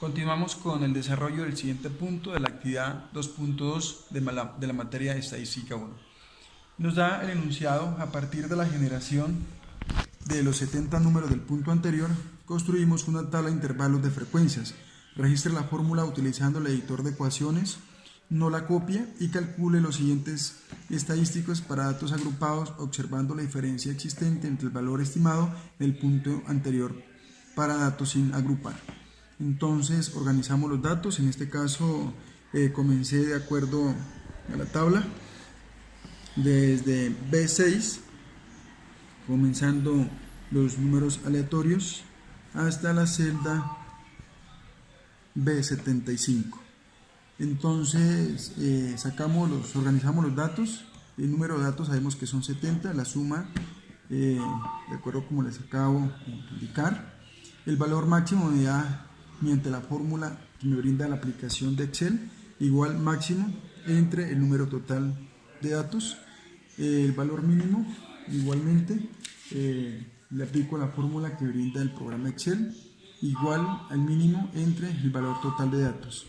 Continuamos con el desarrollo del siguiente punto de la actividad 2.2 de la materia de estadística 1. Nos da el enunciado: a partir de la generación de los 70 números del punto anterior, construimos una tabla de intervalos de frecuencias. Registre la fórmula utilizando el editor de ecuaciones, no la copie y calcule los siguientes estadísticos para datos agrupados, observando la diferencia existente entre el valor estimado del punto anterior para datos sin agrupar. Entonces organizamos los datos. En este caso comencé de acuerdo a la tabla desde B6, comenzando los números aleatorios hasta la celda B75. Entonces organizamos los datos. El número de datos sabemos que son 70, la suma de acuerdo como les acabo de indicar. El valor máximo me da mediante la fórmula que me brinda la aplicación de Excel, igual máximo entre el número total de datos. El valor mínimo igualmente le aplico la fórmula que brinda el programa Excel, igual al mínimo entre el valor total de datos.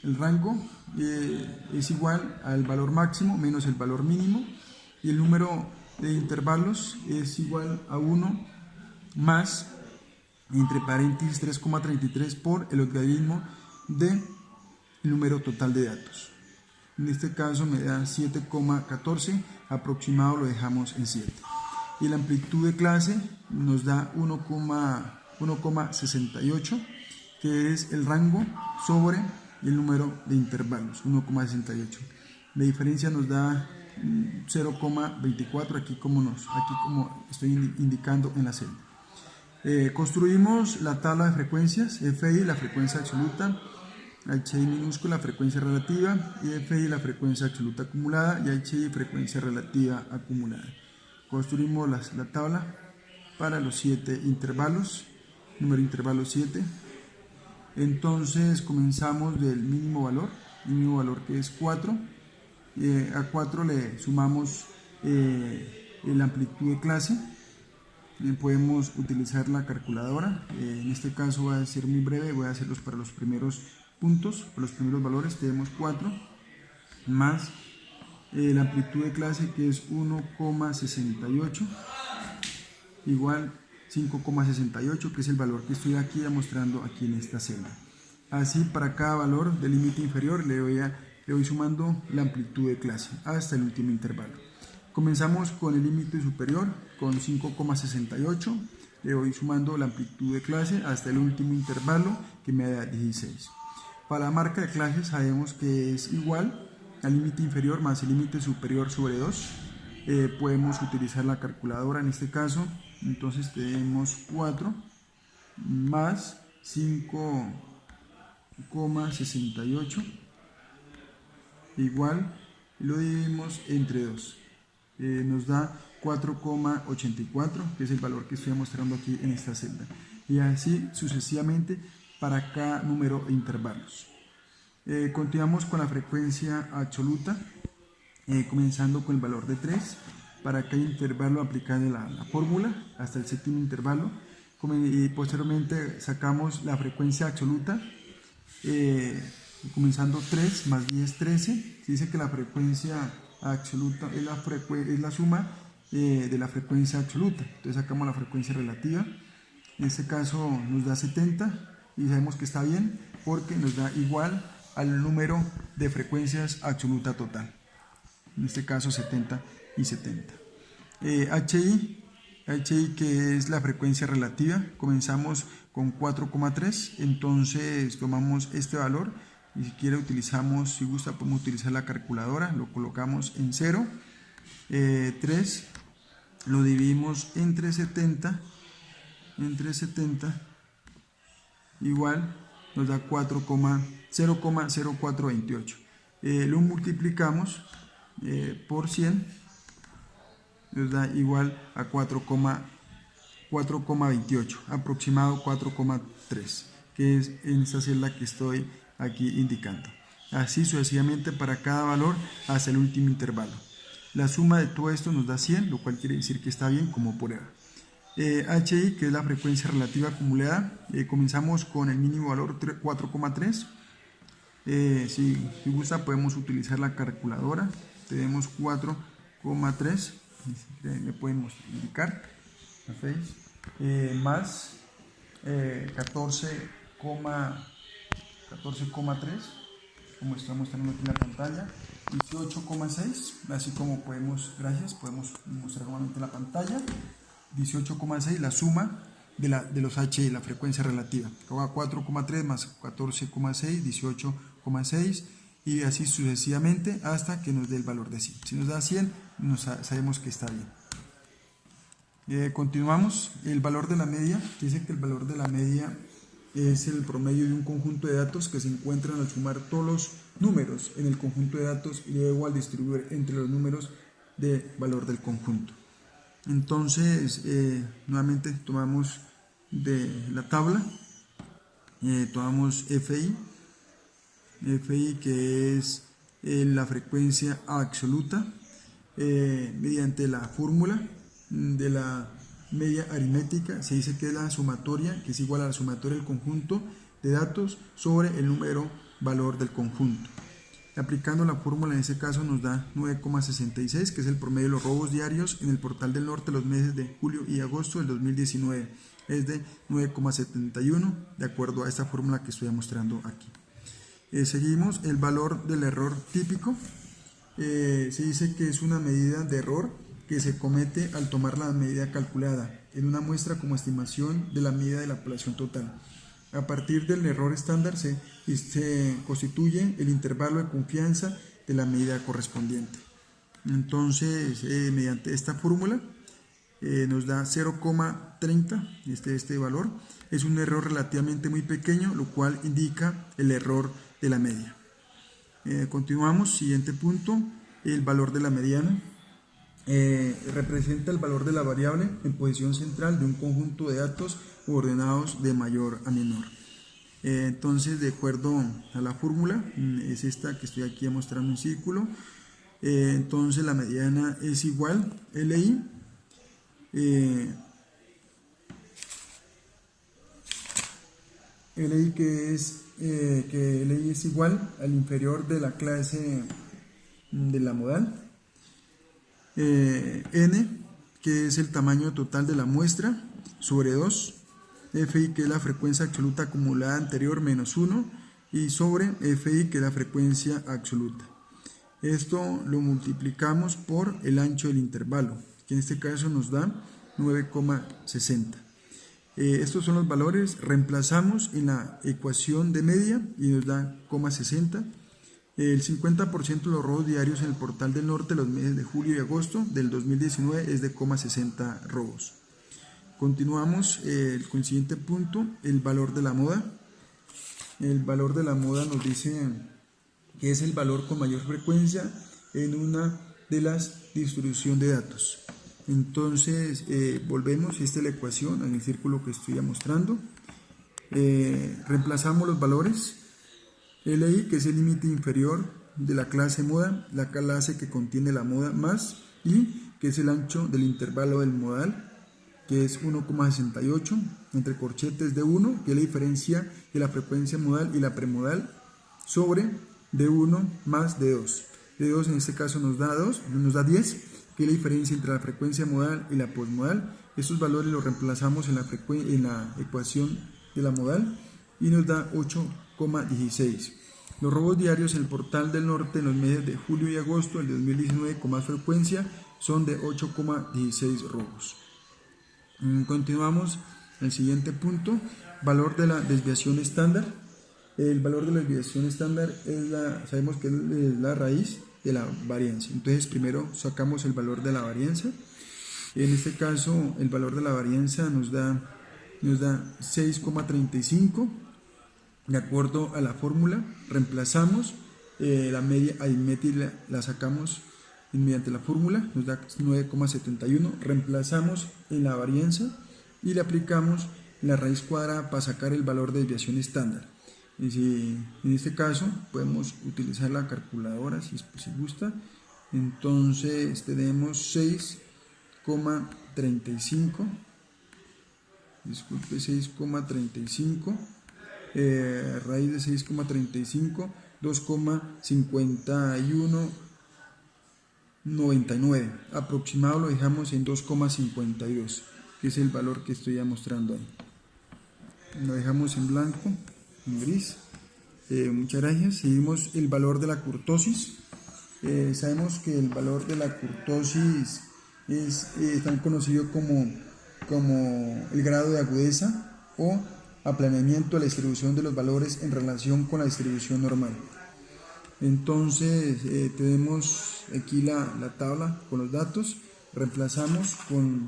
El rango es igual al valor máximo menos el valor mínimo, y el número de intervalos es igual a 1 más, entre paréntesis, 3,33 por el logaritmo del número total de datos. En este caso me da 7,14, aproximado lo dejamos en 7. Y la amplitud de clase nos da 1,68, que es el rango sobre el número de intervalos, 1,68. La diferencia nos da 0,24, aquí como estoy indicando en la celda. Construimos la tabla de frecuencias: FI, la frecuencia absoluta; HI minúscula, frecuencia relativa; y FI, la frecuencia absoluta acumulada; y HI, frecuencia relativa acumulada. Construimos la tabla para los 7 intervalos, número de intervalos 7. Entonces comenzamos del mínimo valor, que es 4. A 4 le sumamos la amplitud de clase. Podemos utilizar la calculadora. En este caso voy a ser muy breve, voy a hacerlos para los primeros puntos, para los primeros valores. Tenemos 4 más la amplitud de clase, que es 1,68, igual 5,68, que es el valor que estoy aquí demostrando aquí en esta celda. Así, para cada valor del límite inferior le voy sumando la amplitud de clase hasta el último intervalo. Comenzamos con el límite superior con 5,68, le voy sumando la amplitud de clase hasta el último intervalo, que me da 16. Para la marca de clase sabemos que es igual al límite inferior más el límite superior sobre 2. Podemos utilizar la calculadora en este caso. Entonces tenemos 4 más 5,68 igual, y lo dividimos entre 2. Nos da 4,84, que es el valor que estoy mostrando aquí en esta celda, y así sucesivamente para cada número de intervalos. Continuamos con la frecuencia absoluta, comenzando con el valor de 3. Para cada intervalo aplicarle la fórmula hasta el séptimo intervalo, y posteriormente sacamos la frecuencia absoluta, comenzando 3 más 10, 13. Se dice que la frecuencia absoluta es la suma de la frecuencia absoluta. Entonces sacamos la frecuencia relativa. En este caso nos da 70, y sabemos que está bien porque nos da igual al número de frecuencias absoluta total, en este caso 70 y 70. HI, que es la frecuencia relativa, comenzamos con 4,3, entonces tomamos este valor, y si gusta podemos utilizar la calculadora, lo colocamos en 0. 3 lo dividimos entre 70, igual nos da 0,0428. Lo multiplicamos por 100, nos da igual a 4,28, aproximado 4,3, que es en esta celda que estoy aquí indicando. Así sucesivamente para cada valor hasta el último intervalo. La suma de todo esto nos da 100, lo cual quiere decir que está bien como prueba. HI, que es la frecuencia relativa acumulada, comenzamos con el mínimo valor 4,3. Si gusta podemos utilizar la calculadora. Tenemos 4,3, me podemos indicar, más 14,3, como está mostrando aquí en la pantalla, 18,6, así como podemos mostrar nuevamente la pantalla, 18,6, la suma de los HI, la frecuencia relativa, 4,3 más 14,6, 18,6, y así sucesivamente hasta que nos dé el valor de 100. Si nos da 100, sabemos que está bien. Continuamos. El valor de la media. Dice que el valor de la media es el promedio de un conjunto de datos que se encuentran al sumar todos los números en el conjunto de datos y luego al distribuir entre los números de valor del conjunto. Entonces, nuevamente tomamos de la tabla, tomamos FI que es la frecuencia absoluta, mediante la fórmula de la media aritmética se dice que es la sumatoria, que es igual a la sumatoria del conjunto de datos sobre el número valor del conjunto. Aplicando la fórmula en este caso nos da 9,66, que es el promedio de los robos diarios en el Portal del Norte los meses de julio y agosto del 2019. Es de 9,71 de acuerdo a esta fórmula que estoy mostrando aquí. Seguimos. El valor del error típico. Se dice que es una medida de error que se comete al tomar la medida calculada en una muestra como estimación de la medida de la población total. A partir del error estándar se constituye el intervalo de confianza de la medida correspondiente. Entonces, mediante esta fórmula nos da 0,30, este valor. Es un error relativamente muy pequeño, lo cual indica el error de la media. Continuamos. Siguiente punto, el valor de la mediana. Representa el valor de la variable en posición central de un conjunto de datos ordenados de mayor a menor. Entonces, de acuerdo a la fórmula, es esta que estoy aquí mostrando en círculo. Entonces, la mediana es igual, LI, LI que LI es igual al inferior de la clase de la modal, N, que es el tamaño total de la muestra, sobre 2, FI, que es la frecuencia absoluta acumulada anterior, menos 1, y sobre FI, que es la frecuencia absoluta. Esto lo multiplicamos por el ancho del intervalo, que en este caso nos da 9,60. Estos son los valores. Reemplazamos en la ecuación de media y nos da 0,60. El 50% de los robos diarios en el Portal del Norte los meses de julio y agosto del 2019 es de 0,60 robos. Continuamos con el siguiente punto, el valor de la moda. El valor de la moda nos dice que es el valor con mayor frecuencia en una de las distribuciones de datos. Entonces, volvemos, esta es la ecuación en el círculo que estoy mostrando. Reemplazamos los valores. LI, que es el límite inferior de la clase moda, la clase que contiene la moda, más I, que es el ancho del intervalo del modal, que es 1,68, entre corchetes de 1, que es la diferencia de la frecuencia modal y la premodal, sobre de 1 más de 2. De 2 en este caso nos da 10, que es la diferencia entre la frecuencia modal y la posmodal. Estos valores los reemplazamos en la ecuación de la modal y nos da 8,16. Los robos diarios en el Portal del Norte en los meses de julio y agosto del 2019 con más frecuencia son de 8,16 robos. Continuamos el siguiente punto, valor de la desviación estándar. El valor de la desviación estándar sabemos que es la raíz de la varianza. Entonces primero sacamos el valor de la varianza. En este caso el valor de la varianza nos da 6,35. De acuerdo a la fórmula, reemplazamos la media aritmética, la sacamos mediante la fórmula, nos da 9,71, reemplazamos en la varianza y le aplicamos la raíz cuadrada para sacar el valor de desviación estándar. En este caso podemos utilizar la calculadora si gusta. Entonces tenemos 6,35 disculpe, 6,35, raíz de 6,35, 2,5199, aproximado lo dejamos en 2,52, que es el valor que estoy ya mostrando ahí. Lo dejamos en blanco, en gris. Muchas gracias. Seguimos el valor de la kurtosis. Sabemos que el valor de la kurtosis es tan conocido como el grado de agudeza o aplanamiento de la distribución de los valores en relación con la distribución normal. Entonces tenemos aquí la tabla con los datos. Reemplazamos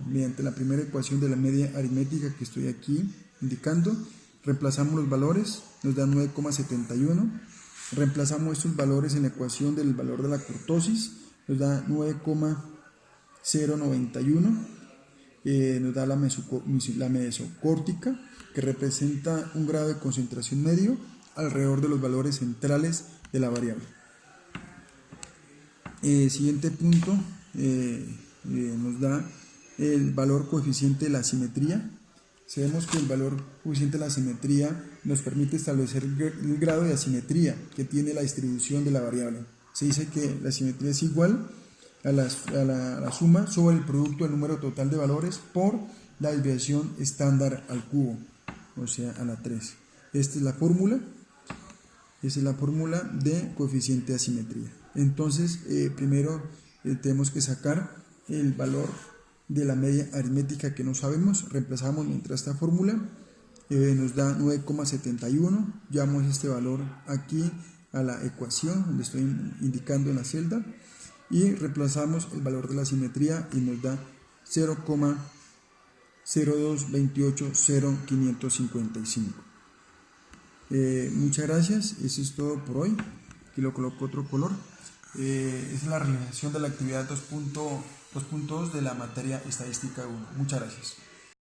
mediante la primera ecuación de la media aritmética que estoy aquí indicando. Reemplazamos los valores, nos da 9,71. Reemplazamos estos valores en la ecuación del valor de la kurtosis, nos da 9,091. Nos da la mesocórtica, que representa un grado de concentración medio alrededor de los valores centrales de la variable. Siguiente punto, nos da el valor coeficiente de la simetría. Sabemos que el valor coeficiente de la simetría nos permite establecer el grado de asimetría que tiene la distribución de la variable. Se dice que la simetría es igual a la suma sobre el producto del número total de valores por la desviación estándar al cubo, o sea, a la 3. Esta es la fórmula. Esa es la fórmula de coeficiente de asimetría. Entonces, primero tenemos que sacar el valor de la media aritmética que no sabemos. Reemplazamos mientras esta fórmula. Nos da 9,71. Llevamos este valor aquí a la ecuación, donde estoy indicando en la celda. Y reemplazamos el valor de la simetría y nos da 0,02280,555. Muchas gracias, eso es todo por hoy. Aquí lo coloco otro color. Es la realización de la actividad 2.2 de la materia estadística 1. Muchas gracias.